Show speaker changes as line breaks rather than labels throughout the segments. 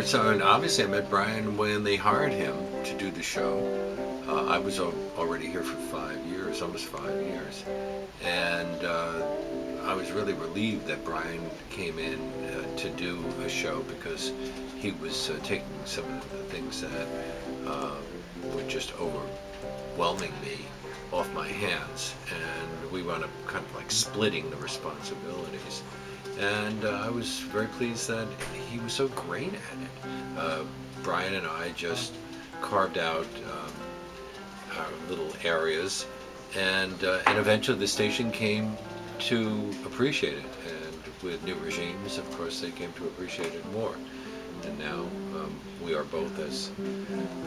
So, and obviously I met Brian when they hired him to do the show. I was already here for 5 years, almost 5 years. And I was really relieved that Brian came in to do a show, because he was taking some of the things that were just overwhelming me off my hands, and we wound up kind of like splitting the responsibilities. And I was very pleased that he was so great at it. Brian and I just carved out our little areas, and eventually the station came to appreciate it. And with new regimes, of course, they came to appreciate it more. And now we are both, as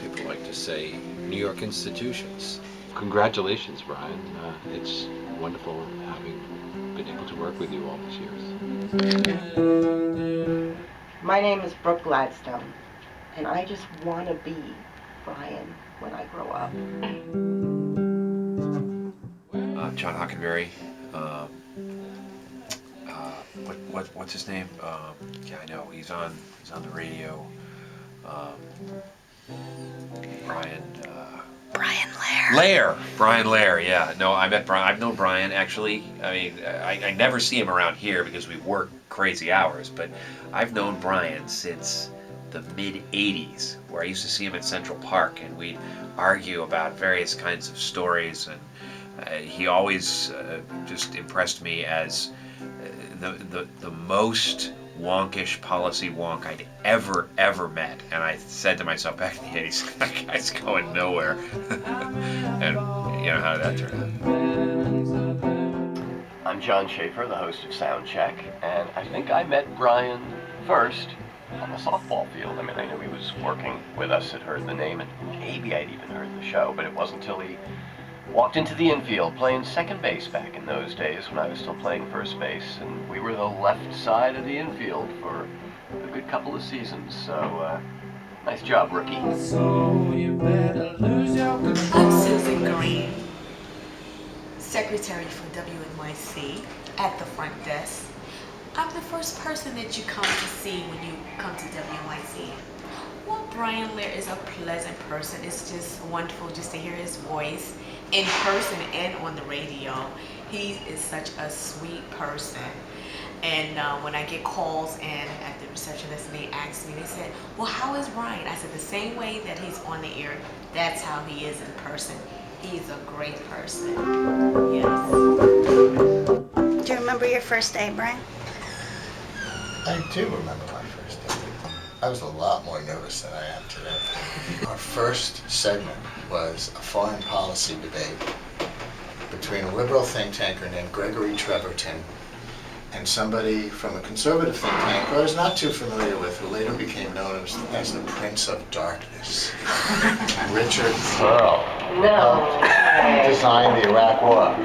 people like to say, New York institutions. Congratulations, Brian. It's wonderful having been able to work with you all these years.
My name is Brooke Gladstone, and I just want to be Brian when I grow up.
John Hockenberry. What's his name? Yeah, I know. He's on the radio. Brian Lehrer. Brian Lehrer. Yeah. No, I met Brian. I've known Brian actually. I mean, I never see him around here because we work crazy hours. But I've known Brian since the mid '80s, where I used to see him at Central Park, and we'd argue about various kinds of stories. And he always just impressed me as the most wonkish policy wonk I'd ever met. And I said to myself back in the 80s, that guy's going nowhere. And you know how that turned out.
I'm John Schafer, the host of Soundcheck, and I think I met Brian first on the softball field. I mean, I knew he was working with us, had heard the name, and maybe I'd even heard the show, but it wasn't until he walked into the infield playing second base back in those days when I was still playing first base, and we were the left side of the infield for a good couple of seasons. So nice job, rookie.
I'm Susan Green, secretary for WNYC at the front desk. I'm the first person that you come to see when you come to WNYC. Well, Brian Lehrer is a pleasant person. It's just wonderful just to hear his voice in person and on the radio. He is such a sweet person. And when I get calls and at the receptionist, they ask me, they said, well, how is Brian? I said, the same way that he's on the air, that's how he is in person. He's a great person. Yes.
Do you remember your first day, Brian?
I do remember my first day. I was a lot more nervous than I am today. Our first segment was a foreign policy debate between a liberal think tanker named Gregory Treverton and somebody from a conservative think tank who I was not too familiar with, who later became known as the Prince of Darkness, Richard Pearl.
No.
Designed the Iraq War.